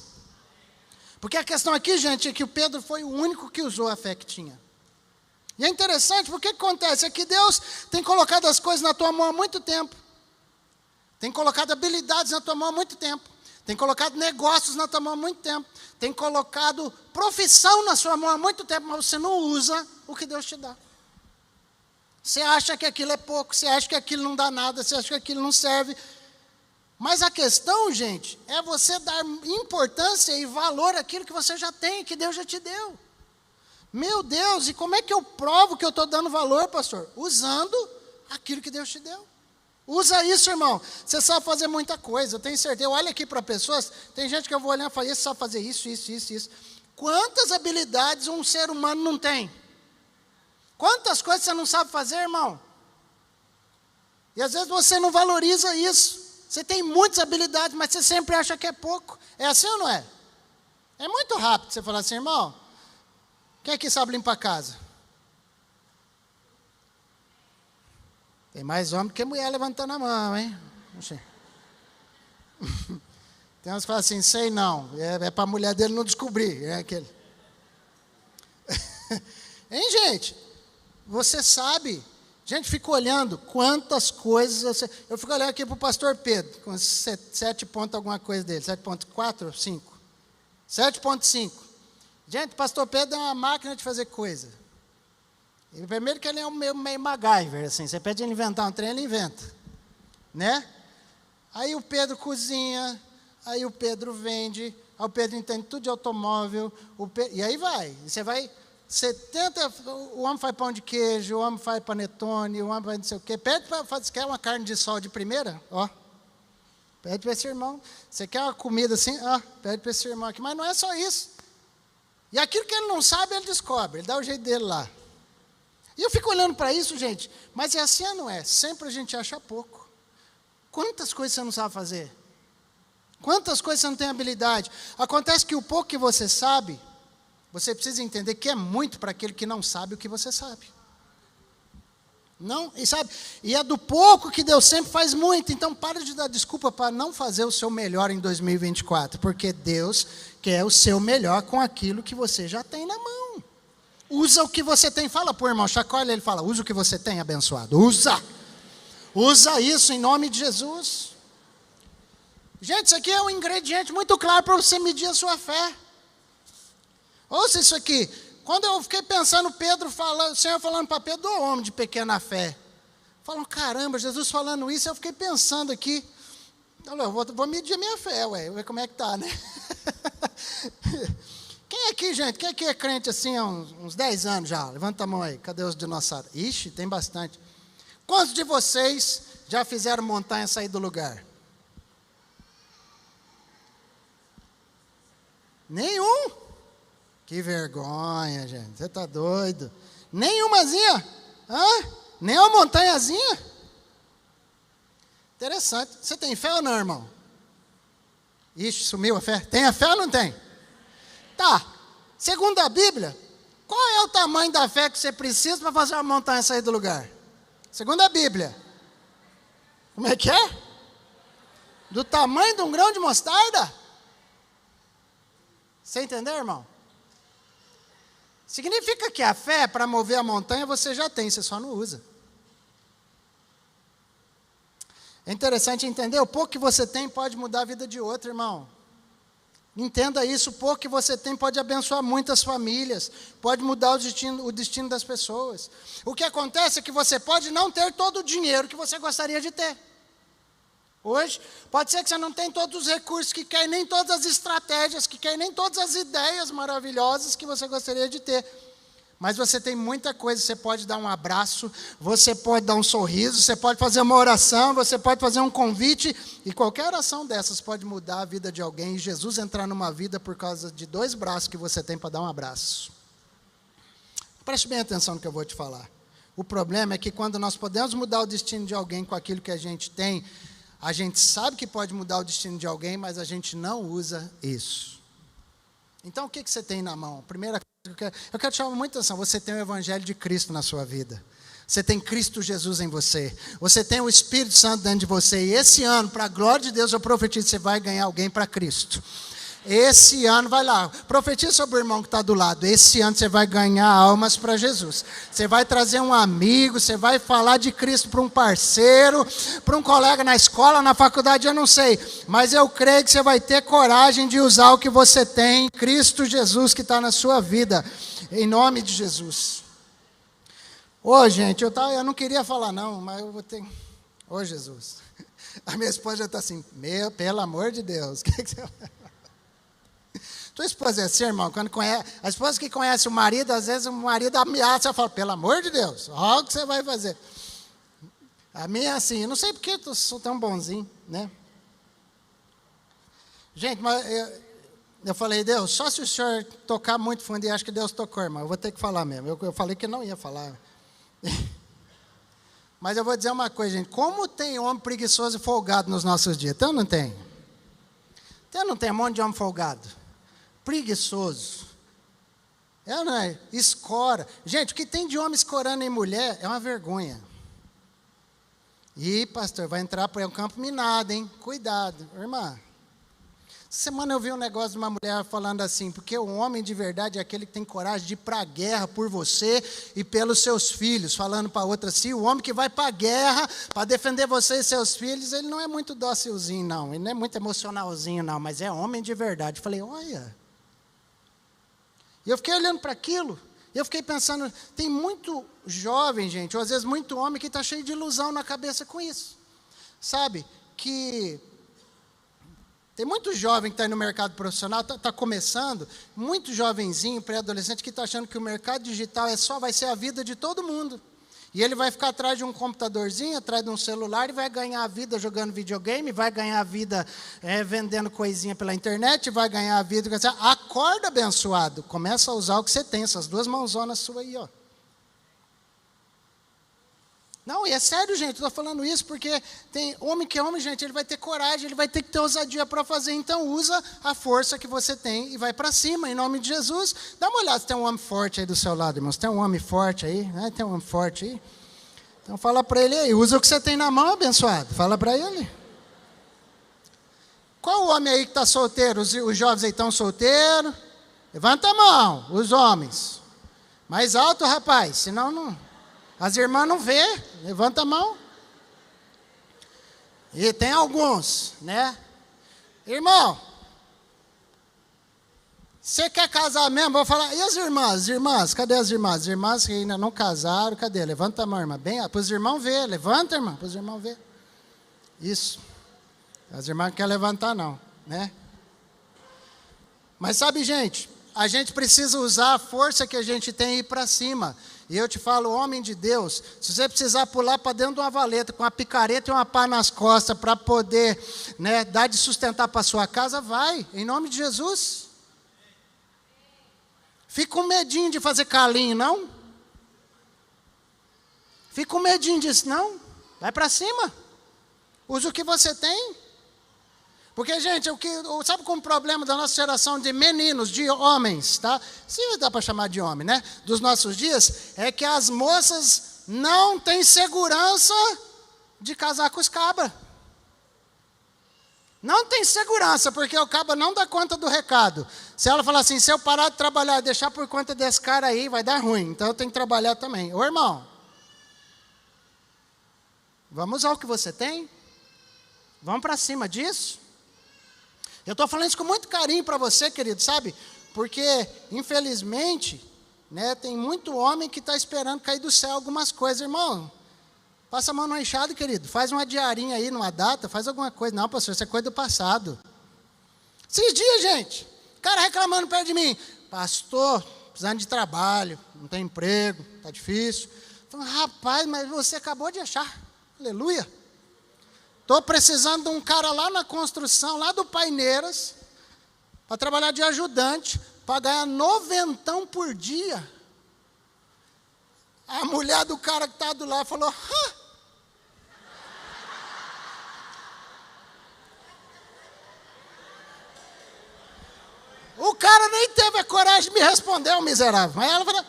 Porque a questão aqui, gente, é que o Pedro foi o único que usou a fé que tinha. E é interessante, porque o que acontece? É que Deus tem colocado as coisas na tua mão há muito tempo. Tem colocado habilidades na tua mão há muito tempo. Tem colocado negócios na tua mão há muito tempo. Tem colocado profissão na sua mão há muito tempo, mas você não usa o que Deus te dá. Você acha que aquilo é pouco, você acha que aquilo não dá nada, você acha que aquilo não serve. Mas a questão, gente, é você dar importância e valor àquilo que você já tem, que Deus já te deu. Meu Deus, e como é que eu provo que eu estou dando valor, pastor? Usando aquilo que Deus te deu. Usa isso, irmão. Você sabe fazer muita coisa, eu tenho certeza. Olha aqui para pessoas, tem gente que eu vou olhar e falar, você sabe fazer isso. Quantas habilidades um ser humano não tem? Quantas coisas você não sabe fazer, irmão? E às vezes você não valoriza isso. Você tem muitas habilidades, mas você sempre acha que é pouco. É assim ou não é? É muito rápido você falar assim, irmão, quem aqui sabe limpar a casa? Tem mais homem que mulher levantando a mão, hein? Não sei. Tem uns que falam assim, sei não, é para a mulher dele não descobrir. É aquele. Hein, gente? Você sabe, gente, fica olhando quantas coisas, eu fico olhando aqui para o pastor Pedro, com 7 pontos alguma coisa dele, 7.4 ou 5? 7.5. Gente, o pastor Pedro é uma máquina de fazer coisa. E primeiro que ele é meio MacGyver, assim, você pede ele inventar um trem, ele inventa, né? Aí o Pedro cozinha, aí o Pedro vende, aí o Pedro entende tudo de automóvel, e aí vai, e você vai, 70, o homem faz pão de queijo, o homem faz panetone, o homem faz não sei o quê, pede para fazer, quer uma carne de sol de primeira? Ó, pede para esse irmão, você quer uma comida assim? Ó, pede para esse irmão aqui, mas não é só isso. E aquilo que ele não sabe, ele descobre, ele dá o jeito dele lá. E eu fico olhando para isso, gente, mas é assim ou não é? Sempre a gente acha pouco. Quantas coisas você não sabe fazer? Quantas coisas você não tem habilidade? Acontece que o pouco que você sabe, você precisa entender que é muito para aquele que não sabe o que você sabe. Não, e sabe? E é do pouco que Deus sempre faz muito. Então, para de dar desculpa para não fazer o seu melhor em 2024, porque Deus quer o seu melhor com aquilo que você já tem na mão. Usa o que você tem. Fala para o irmão, chacoalha, ele fala, usa o que você tem, abençoado. Usa isso em nome de Jesus. Gente, isso aqui é um ingrediente muito claro para você medir a sua fé. Ouça isso aqui. Quando eu fiquei pensando, Pedro falando, o Senhor falando para Pedro, ô homem de pequena fé. Falando, caramba, Jesus falando isso, eu fiquei pensando aqui. Eu vou medir a minha fé, vou ver como é que tá, né? Quem aqui, gente, quem aqui é crente assim há uns 10 anos já? Levanta a mão aí, cadê os dinossauros? Ixi, tem bastante. Quantos de vocês já fizeram montanha sair do lugar? Nenhum? Que vergonha, gente, você está doido. Nenhumazinha? Nem uma montanhazinha? Interessante. Você tem fé ou não, irmão? Ixi, sumiu a fé. Tem a fé ou não tem? Tá. Segundo a Bíblia, qual é o tamanho da fé que você precisa para fazer uma montanha sair do lugar? Segundo a Bíblia. Como é que é? Do tamanho de um grão de mostarda? Você entendeu, irmão? Significa que a fé, para mover a montanha, você já tem, você só não usa. É interessante entender, o pouco que você tem pode mudar a vida de outro, irmão. Entenda isso, o pouco que você tem pode abençoar muitas famílias, pode mudar o destino das pessoas. O que acontece é que você pode não ter todo o dinheiro que você gostaria de ter. Hoje, pode ser que você não tenha todos os recursos que quer, nem todas as estratégias que quer, nem todas as ideias maravilhosas que você gostaria de ter. Mas você tem muita coisa, você pode dar um abraço, você pode dar um sorriso, você pode fazer uma oração, você pode fazer um convite, e qualquer oração dessas pode mudar a vida de alguém, e Jesus entrar numa vida por causa de 2 braços que você tem para dar um abraço. Preste bem atenção no que eu vou te falar. O problema é que quando nós podemos mudar o destino de alguém com aquilo que a gente tem, a gente sabe que pode mudar o destino de alguém, mas a gente não usa isso. Então, o que você tem na mão? Primeira coisa, eu quero te chamar muita atenção. Você tem o Evangelho de Cristo na sua vida. Você tem Cristo Jesus em você. Você tem o Espírito Santo dentro de você. E esse ano, para a glória de Deus, eu profetizo que você vai ganhar alguém para Cristo. Esse ano, vai lá, profetiza sobre o irmão que está do lado. Esse ano você vai ganhar almas para Jesus. Você vai trazer um amigo, você vai falar de Cristo para um parceiro, para um colega na escola, na faculdade, eu não sei. Mas eu creio que você vai ter coragem de usar o que você tem, Cristo Jesus, que está na sua vida. Em nome de Jesus. Ô, gente, eu não queria falar não, mas eu vou ter... Ô, Jesus. A minha esposa já está assim, pelo amor de Deus, o que você vai... Tua esposa é assim, irmão, quando conhece, a esposa que conhece o marido, às vezes o marido ameaça e fala, pelo amor de Deus, olha o que você vai fazer. A minha é assim, eu não sei porque eu sou tão bonzinho, né? Gente, mas eu falei, Deus, só se o senhor tocar muito fundo, e acho que Deus tocou, irmão, eu vou ter que falar mesmo. Eu falei que não ia falar. Mas eu vou dizer uma coisa, gente, como tem homem preguiçoso e folgado nos nossos dias? Então não tem? Então não tem um monte de homem folgado? Preguiçoso. Não é? Escora. Gente, o que tem de homem escorando em mulher é uma vergonha. E, pastor, vai entrar para um campo minado, hein? Cuidado, irmã. Essa semana eu vi um negócio de uma mulher falando assim, porque o homem de verdade é aquele que tem coragem de ir para a guerra por você e pelos seus filhos, falando para outra assim, o homem que vai para a guerra para defender você e seus filhos, ele não é muito dócilzinho, não, ele não é muito emocionalzinho, não, mas é homem de verdade. Eu falei, olha, e eu fiquei olhando para aquilo, e eu fiquei pensando, tem muito jovem, gente, ou às vezes muito homem que está cheio de ilusão na cabeça com isso, sabe, que... Tem muito jovem que está aí no mercado profissional, está começando, muito jovenzinho, pré-adolescente, que está achando que o mercado digital vai ser a vida de todo mundo. E ele vai ficar atrás de um computadorzinho, atrás de um celular, e vai ganhar a vida jogando videogame, vai ganhar a vida vendendo coisinha pela internet, vai ganhar a vida... Acorda, abençoado, começa a usar o que você tem, essas 2 mãozonas suas aí, ó. Não, e é sério, gente, estou falando isso porque tem homem que é homem, gente, ele vai ter coragem, ele vai ter que ter ousadia para fazer, então usa a força que você tem e vai para cima, em nome de Jesus. Dá uma olhada se tem um homem forte aí do seu lado, irmãos, tem um homem forte aí, né? Tem um homem forte aí? Então fala para ele aí, usa o que você tem na mão, abençoado, fala para ele. Qual o homem aí que está solteiro? Os jovens aí estão solteiros? Levanta a mão, os homens. Mais alto, rapaz, senão não... As irmãs não vê, levanta a mão. E tem alguns, né? Irmão, você quer casar mesmo? Vou falar, e as irmãs? Irmãs, cadê as irmãs? As irmãs que ainda não casaram, cadê? Levanta a mão, irmã. Bem, para os irmãos ver, levanta, irmã, para os irmãos ver. Isso. As irmãs não querem levantar, não, né? Mas sabe, gente, a gente precisa usar a força que a gente tem e ir para cima. E eu te falo, homem de Deus, se você precisar pular para dentro de uma valeta, com uma picareta e uma pá nas costas, para poder, né, dar de sustentar para a sua casa, vai, em nome de Jesus. Fica com medinho de fazer calinho, não? Fica com medinho disso, não? Vai para cima. Usa o que você tem. Porque, gente, sabe qual é o problema da nossa geração de meninos, de homens, tá? Se dá para chamar de homem, né? Dos nossos dias, é que as moças não têm segurança de casar com os cabras. Não tem segurança, porque o cabra não dá conta do recado. Se ela falar assim, se eu parar de trabalhar e deixar por conta desse cara aí, vai dar ruim. Então eu tenho que trabalhar também. Ô, irmão, vamos usar o que você tem? Vamos para cima disso? Eu estou falando isso com muito carinho para você, querido, sabe? Porque, infelizmente, né, tem muito homem que está esperando cair do céu algumas coisas. Irmão, passa a mão no enxado, querido. Faz uma diarinha aí, numa data, faz alguma coisa. Não, pastor, isso é coisa do passado. Esses dias, gente, cara reclamando perto de mim. Pastor, precisando de trabalho, não tem emprego, está difícil. Falei, rapaz, mas você acabou de achar. Aleluia. Estou precisando de um cara lá na construção, lá do Paineiras, para trabalhar de ajudante, para ganhar R$90 por dia. A mulher do cara que está do lado falou, O cara nem teve a coragem de me responder, o miserável. Aí ela falou,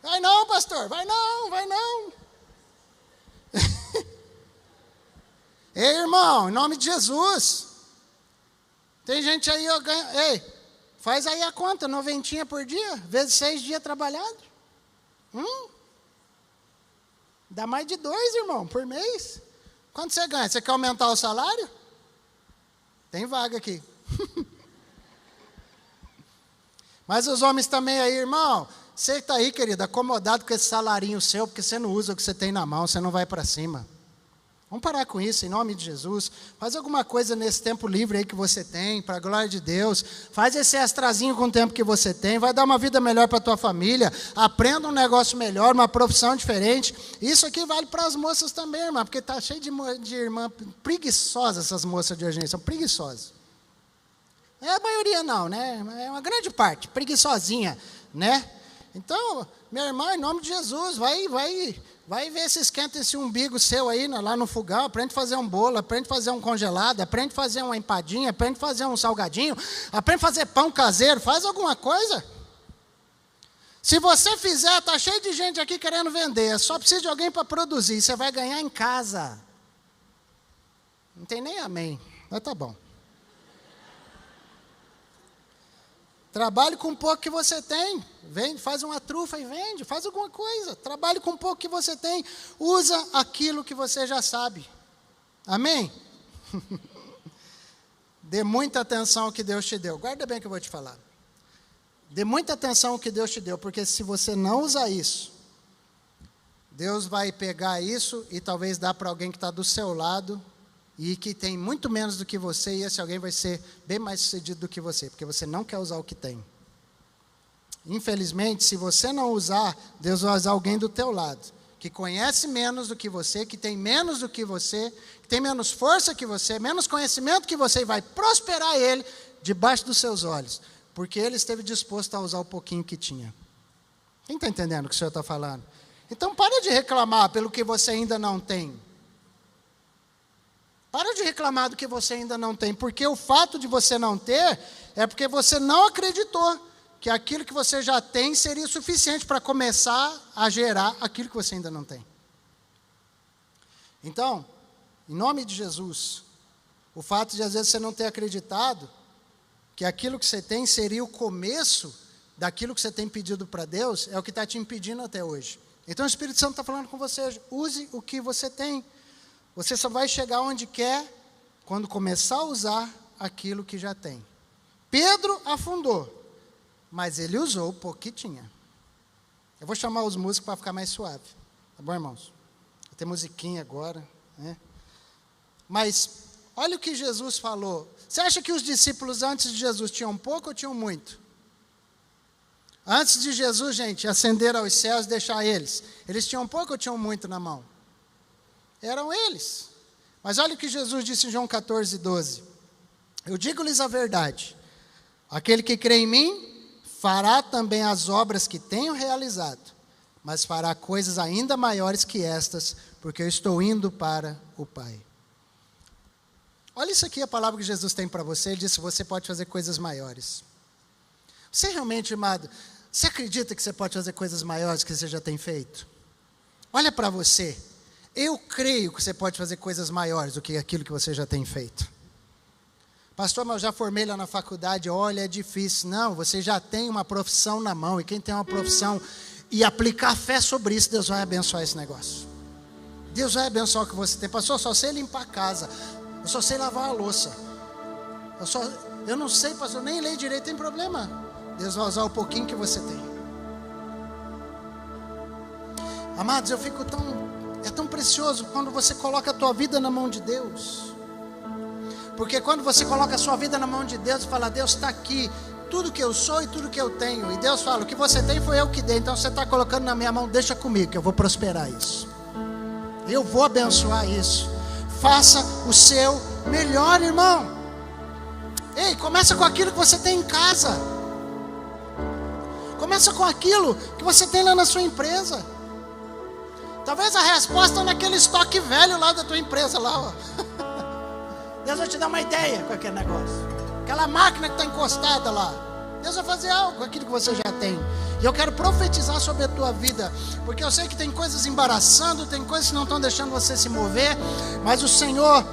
vai não, pastor, vai não, vai não. Ei, irmão, em nome de Jesus. Tem gente aí, ei, faz aí a conta, 90 por dia, vezes 6 dias trabalhados. Dá mais de 2, irmão, por mês. Quanto você ganha? Você quer aumentar o salário? Tem vaga aqui. Mas os homens também aí, irmão, você está aí, querido, acomodado com esse salarinho seu, porque você não usa o que você tem na mão, você não vai para cima. Vamos parar com isso, em nome de Jesus. Faz alguma coisa nesse tempo livre aí que você tem, para a glória de Deus. Faz esse extrazinho com o tempo que você tem. Vai dar uma vida melhor para a tua família. Aprenda um negócio melhor, uma profissão diferente. Isso aqui vale para as moças também, irmã, porque está cheio de irmã preguiçosa, essas moças de hoje, são preguiçosas. É a maioria não, né? É uma grande parte, preguiçosinha, né? Então, minha irmã, em nome de Jesus, vai ver se esquenta esse umbigo seu aí, lá no fogão, aprende a fazer um bolo, aprende a fazer um congelado, aprende a fazer uma empadinha, aprende a fazer um salgadinho, aprende a fazer pão caseiro, faz alguma coisa. Se você fizer, está cheio de gente aqui querendo vender, só precisa de alguém para produzir, você vai ganhar em casa. Não tem nem amém, mas tá bom. Trabalhe com o pouco que você tem. Vende, faz uma trufa e vende. Faz alguma coisa. Trabalhe com o pouco que você tem. Usa aquilo que você já sabe. Amém? Dê muita atenção ao que Deus te deu. Guarda bem o que eu vou te falar. Dê muita atenção ao que Deus te deu. Porque se você não usar isso, Deus vai pegar isso e talvez dar para alguém que está do seu lado e que tem muito menos do que você, e esse alguém vai ser bem mais sucedido do que você, porque você não quer usar o que tem. Infelizmente, se você não usar, Deus vai usar alguém do teu lado, que conhece menos do que você, que tem menos do que você, que tem menos força que você, menos conhecimento que você, e vai prosperar ele debaixo dos seus olhos, porque ele esteve disposto a usar o pouquinho que tinha. Quem está entendendo o que o Senhor está falando? Então, para de reclamar pelo que você ainda não tem. Para de reclamar do que você ainda não tem, porque o fato de você não ter é porque você não acreditou que aquilo que você já tem seria suficiente para começar a gerar aquilo que você ainda não tem. Então, em nome de Jesus, o fato de às vezes você não ter acreditado que aquilo que você tem seria o começo daquilo que você tem pedido para Deus, é o que está te impedindo até hoje. Então o Espírito Santo está falando com você hoje, use o que você tem. Você só vai chegar onde quer quando começar a usar aquilo que já tem. Pedro afundou, mas ele usou o pouco que tinha. Eu vou chamar os músicos para ficar mais suave. Tá bom, irmãos? Vai ter musiquinha agora, né? Mas olha o que Jesus falou. Você acha que os discípulos antes de Jesus tinham pouco ou tinham muito? Antes de Jesus, gente, ascender aos céus e deixar eles tinham pouco ou tinham muito na mão? Eram eles. Mas olha o que Jesus disse em João 14:12. Eu digo-lhes a verdade. Aquele que crê em mim, fará também as obras que tenho realizado, mas fará coisas ainda maiores que estas, porque eu estou indo para o Pai. Olha isso aqui, a palavra que Jesus tem para você. Ele disse, você pode fazer coisas maiores. Você realmente, amado, você acredita que você pode fazer coisas maiores que você já tem feito? Olha para você. Eu creio que você pode fazer coisas maiores do que aquilo que você já tem feito. Pastor, mas eu já formei lá na faculdade, olha, é difícil. Não, você já tem uma profissão na mão, e quem tem uma profissão e aplicar fé sobre isso, Deus vai abençoar esse negócio. Deus vai abençoar o que você tem. Pastor, eu só sei limpar a casa, eu só sei lavar a louça. Eu não sei, pastor, nem ler direito, tem problema. Deus vai usar o pouquinho que você tem. Amados, eu fico tão precioso quando você coloca a tua vida na mão de Deus. Porque quando você coloca a sua vida na mão de Deus e fala, Deus está aqui, tudo que eu sou e tudo que eu tenho. E Deus fala, o que você tem foi eu que dei. Então você está colocando na minha mão, deixa comigo que eu vou prosperar isso. Eu vou abençoar isso. Faça o seu melhor, irmão. Ei, começa com aquilo que você tem em casa. Começa com aquilo que você tem lá na sua empresa. Talvez a resposta naquele estoque velho lá da tua empresa lá, ó. Deus vai te dar uma ideia com aquele negócio. Aquela máquina que está encostada lá. Deus vai fazer algo com aquilo que você já tem. E eu quero profetizar sobre a tua vida. Porque eu sei que tem coisas embaraçando, tem coisas que não estão deixando você se mover. Mas o Senhor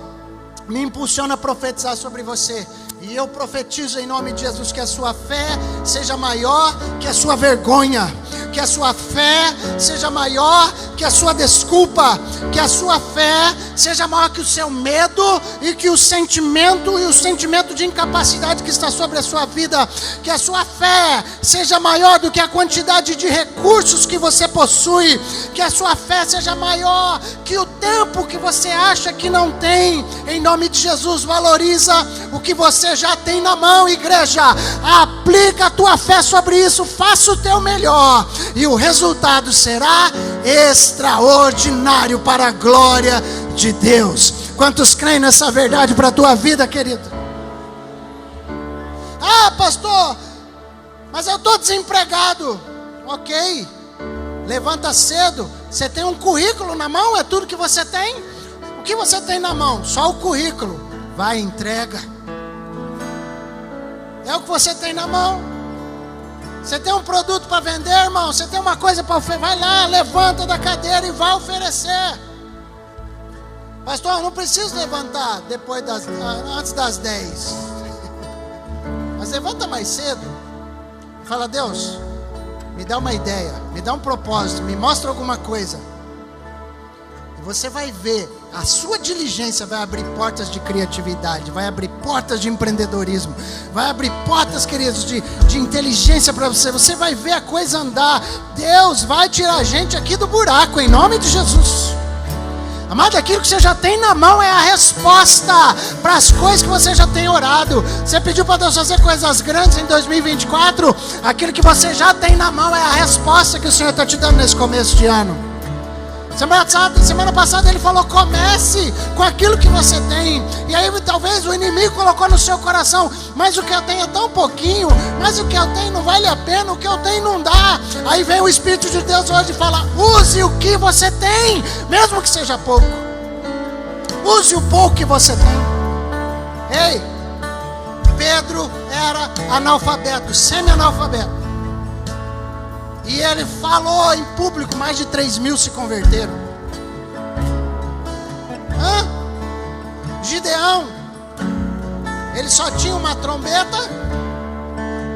me impulsiona a profetizar sobre você. E eu profetizo em nome de Jesus que a sua fé seja maior que a sua vergonha, que a sua fé seja maior que a sua desculpa, que a sua fé seja maior que o seu medo e que o sentimento de incapacidade que está sobre a sua vida, que a sua fé seja maior do que a quantidade de recursos que você possui, que a sua fé seja maior que o tempo que você acha que não tem. Em nome de Jesus, valoriza o que você já tem na mão, igreja. Aplica a tua fé sobre isso, faça o teu melhor e o resultado será extraordinário para a glória de Deus. Quantos creem nessa verdade para a tua vida, querido? Ah, pastor, mas eu estou desempregado. Ok, levanta cedo. Você tem um currículo na mão? É tudo que você tem? O que você tem na mão? Só o currículo. Vai, entrega. É o que você tem na mão. Você tem um produto para vender, irmão? Você tem uma coisa para oferecer? Vai lá, levanta da cadeira e vai oferecer. Pastor, eu não preciso levantar antes das 10. Mas levanta mais cedo. Fala, Deus, me dá uma ideia, me dá um propósito, me mostra alguma coisa. E você vai ver, a sua diligência vai abrir portas de criatividade, vai abrir portas de empreendedorismo, vai abrir portas, queridos, de inteligência para você. Você vai ver a coisa andar. Deus vai tirar a gente aqui do buraco, em nome de Jesus. Amado, aquilo que você já tem na mão é a resposta para as coisas que você já tem orado. Você pediu para Deus fazer coisas grandes em 2024. Aquilo que você já tem na mão é a resposta que o Senhor está te dando nesse começo de ano. Semana passada ele falou, comece com aquilo que você tem. E aí talvez o inimigo colocou no seu coração, mas o que eu tenho é tão pouquinho, mas o que eu tenho não vale a pena, o que eu tenho não dá. Aí vem o Espírito de Deus hoje e fala, use o que você tem, mesmo que seja pouco. Use o pouco que você tem. Ei, Pedro era analfabeto, semi-analfabeto. E ele falou em público, mais de 3.000 se converteram. Gideão, ele só tinha uma trombeta,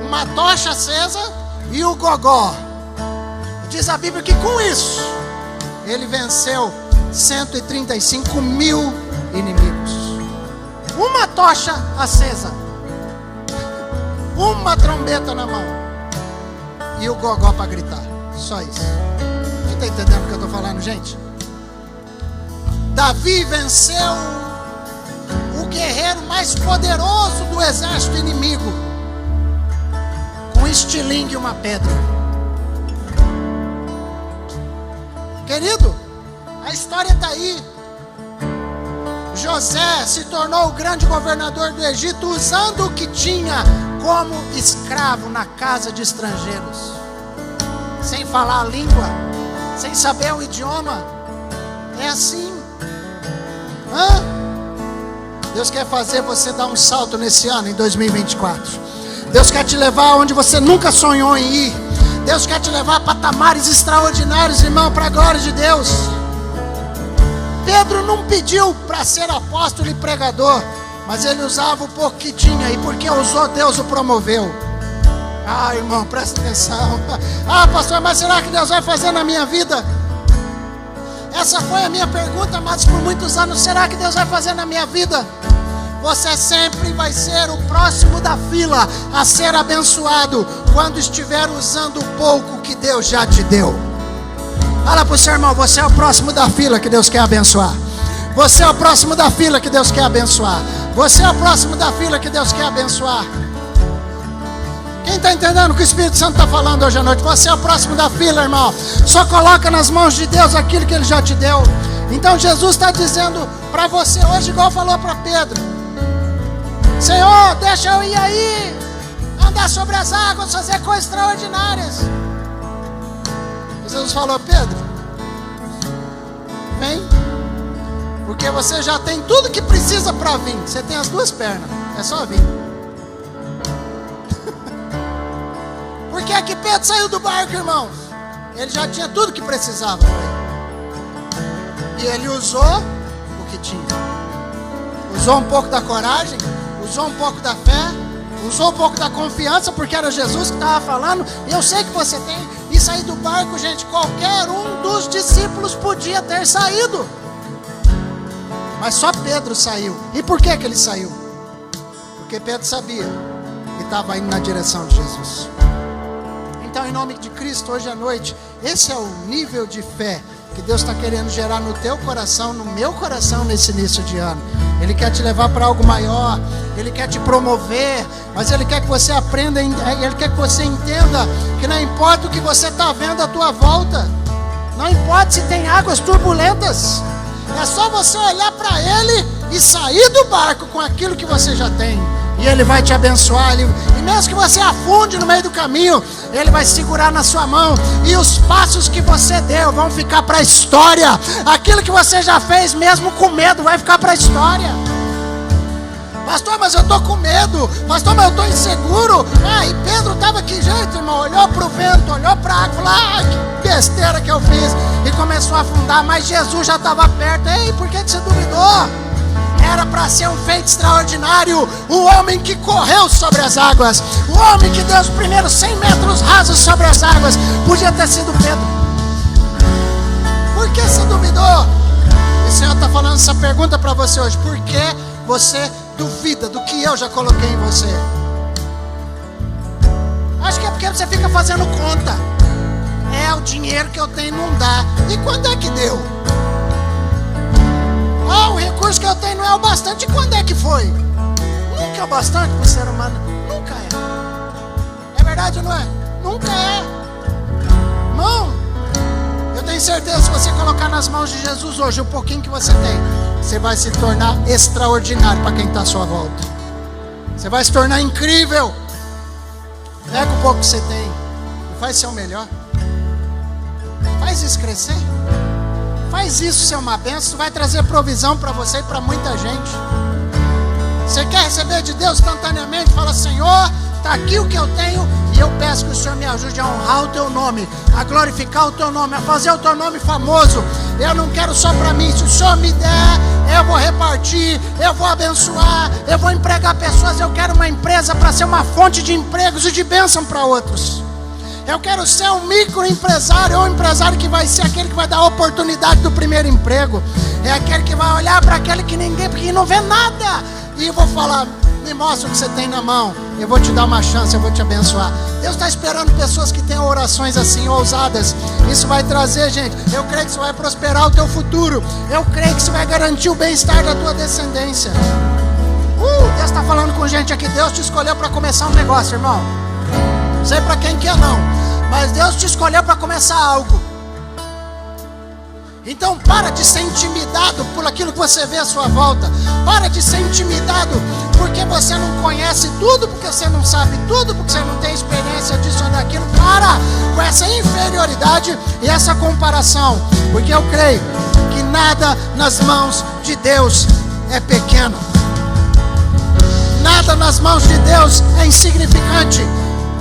uma tocha acesa e o gogó. Diz a Bíblia que com isso, ele venceu 135.000 inimigos. Uma tocha acesa, uma trombeta na mão e o gogó para gritar. Só isso. Você está entendendo o que eu estou falando, gente? Davi venceu o guerreiro mais poderoso do exército inimigo com um estilingue e uma pedra. Querido, a história está aí. José se tornou o grande governador do Egito usando o que tinha como escravo na casa de estrangeiros, sem falar a língua, sem saber o idioma. É assim. Deus quer fazer você dar um salto nesse ano, em 2024. Deus quer te levar onde você nunca sonhou em ir. Deus quer te levar a patamares extraordinários, irmão, para a glória de Deus. Pedro não pediu para ser apóstolo e pregador, mas ele usava o pouco que tinha, e porque usou, Deus o promoveu. Ah, irmão, presta atenção. Ah, pastor, mas será que Deus vai fazer na minha vida? Essa foi a minha pergunta, mas por muitos anos, será que Deus vai fazer na minha vida? Você sempre vai ser o próximo da fila a ser abençoado quando estiver usando o pouco que Deus já te deu. Fala para o seu irmão, você é o próximo da fila que Deus quer abençoar. Você é o próximo da fila que Deus quer abençoar. Você é o próximo da fila que Deus quer abençoar. Quem está entendendo o que o Espírito Santo está falando hoje à noite? Você é o próximo da fila, irmão. Só coloca nas mãos de Deus aquilo que Ele já te deu. Então Jesus está dizendo para você hoje, igual falou para Pedro: Senhor, deixa eu ir aí, andar sobre as águas, fazer coisas extraordinárias. Jesus falou: Pedro, vem, porque você já tem tudo que precisa para vir. Você tem as duas pernas, é só vir. Por que é que Pedro saiu do barco, irmãos? Ele já tinha tudo que precisava. E ele usou o que tinha. Usou um pouco da coragem, usou um pouco da fé, usou um pouco da confiança, porque era Jesus que estava falando. E eu sei que você tem. E sair do barco, gente, qualquer um dos discípulos podia ter saído. Mas só Pedro saiu. E por que ele saiu? Porque Pedro sabia que estava indo na direção de Jesus. Então, em nome de Cristo, hoje à noite, esse é o nível de fé que Deus está querendo gerar no teu coração, no meu coração, nesse início de ano. Ele quer te levar para algo maior, Ele quer te promover, mas Ele quer que você aprenda, Ele quer que você entenda que não importa o que você está vendo à tua volta, não importa se tem águas turbulentas, é só você olhar para Ele e sair do barco com aquilo que você já tem. E Ele vai te abençoar. E mesmo que você afunde no meio do caminho, Ele vai segurar na sua mão. E os passos que você deu vão ficar para a história. Aquilo que você já fez, mesmo com medo, vai ficar para a história. Pastor, mas eu estou com medo. Pastor, mas eu estou inseguro. E Pedro estava que jeito, irmão? Olhou para o vento, olhou para a água, falou: que besteira que eu fiz. E começou a afundar, mas Jesus já estava perto. Ei, por que você duvidou? Era para ser um feito extraordinário. O homem que correu sobre as águas, o homem que deu os primeiros 100 metros rasos sobre as águas, podia ter sido Pedro. Por que você duvidou? O Senhor está falando essa pergunta para você hoje. Por que você duvida do que eu já coloquei em você? Acho que é porque você fica fazendo conta. O dinheiro que eu tenho não dá. E quando é que deu? O recurso que eu tenho não é o bastante. E quando é que foi? Nunca é o bastante para o ser humano. Nunca é. É verdade ou não é? Nunca é. Irmão, eu tenho certeza, se você colocar nas mãos de Jesus hoje o pouquinho que você tem, você vai se tornar extraordinário para quem está à sua volta. Você vai se tornar incrível. Pega o pouco que você tem e faz ser o melhor. Faz isso crescer. Faz isso ser uma bênção, vai trazer provisão para você e para muita gente. Você quer receber de Deus instantaneamente? Fala: Senhor, está aqui o que eu tenho, e eu peço que o Senhor me ajude a honrar o Teu nome, a glorificar o Teu nome, a fazer o Teu nome famoso. Eu não quero só para mim. Se o Senhor me der, eu vou repartir, eu vou abençoar, eu vou empregar pessoas. Eu quero uma empresa para ser uma fonte de empregos e de bênção para outros. Eu quero ser um microempresário, ou um empresário que vai ser aquele que vai dar a oportunidade do primeiro emprego. É aquele que vai olhar para aquele que ninguém não vê nada. E eu vou falar: me mostra o que você tem na mão. Eu vou te dar uma chance, eu vou te abençoar. Deus está esperando pessoas que tenham orações assim, ousadas. Isso vai trazer, gente, eu creio que isso vai prosperar o teu futuro. Eu creio que isso vai garantir o bem-estar da tua descendência. Deus está falando com gente aqui. Deus te escolheu para começar um negócio, irmão. Não sei para quem que é não, mas Deus te escolheu para começar algo. Então para de ser intimidado por aquilo que você vê à sua volta. Para de ser intimidado porque você não conhece tudo, porque você não sabe tudo, porque você não tem experiência disso ou daquilo. Para com essa inferioridade e essa comparação, porque eu creio que nada nas mãos de Deus é pequeno. Nada nas mãos de Deus é insignificante.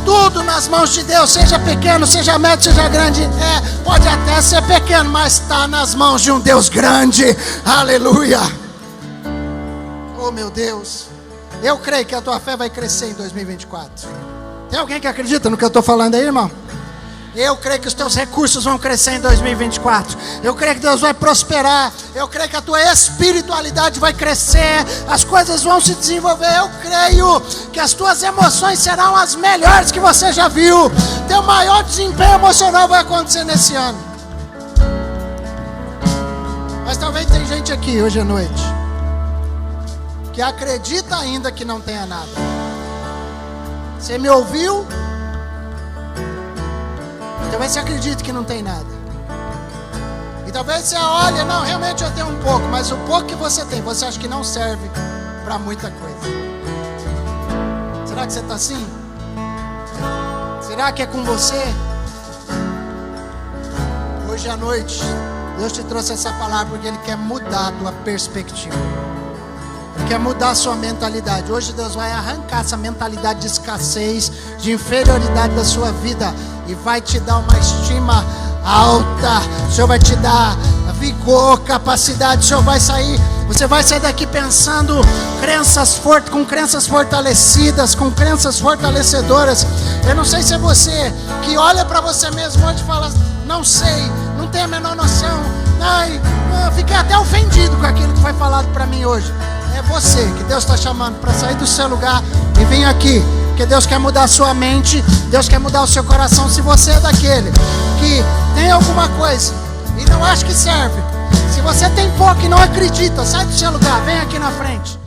Tudo nas mãos de Deus, seja pequeno, seja médio, seja grande, pode até ser pequeno, mas está nas mãos de um Deus grande. Aleluia. Oh meu Deus, eu creio que a tua fé vai crescer em 2024. Tem alguém que acredita no que eu estou falando aí, irmão? Eu creio que os teus recursos vão crescer em 2024. Eu creio que Deus vai prosperar. Eu creio que a tua espiritualidade vai crescer. As coisas vão se desenvolver. Eu creio que as tuas emoções serão as melhores que você já viu. Teu maior desempenho emocional vai acontecer nesse ano. Mas talvez tem gente aqui hoje à noite que acredita ainda que não tenha nada. Você me ouviu? Talvez você acredite que não tem nada. E talvez você olhe, não, realmente eu tenho um pouco, mas o pouco que você tem, você acha que não serve para muita coisa. Será que você está assim? Será que é com você? Hoje à noite, Deus te trouxe essa palavra porque Ele quer mudar a tua perspectiva. Ele quer mudar a sua mentalidade. Hoje Deus vai arrancar essa mentalidade de escassez, de inferioridade da sua vida e vai te dar uma estima alta. O Senhor vai te dar vigor, capacidade. O Senhor vai sair, você vai sair daqui pensando com crenças fortalecidas, com crenças fortalecedoras. Eu não sei se é você que olha para você mesmo hoje e fala, não sei, não tenho a menor noção. Ai, eu fiquei até ofendido com aquilo que foi falado para mim hoje. É você que Deus está chamando para sair do seu lugar e vir aqui, porque Deus quer mudar a sua mente, Deus quer mudar o seu coração. Se você é daquele que tem alguma coisa e não acha que serve, se você tem pouco e não acredita, sai do seu lugar, vem aqui na frente.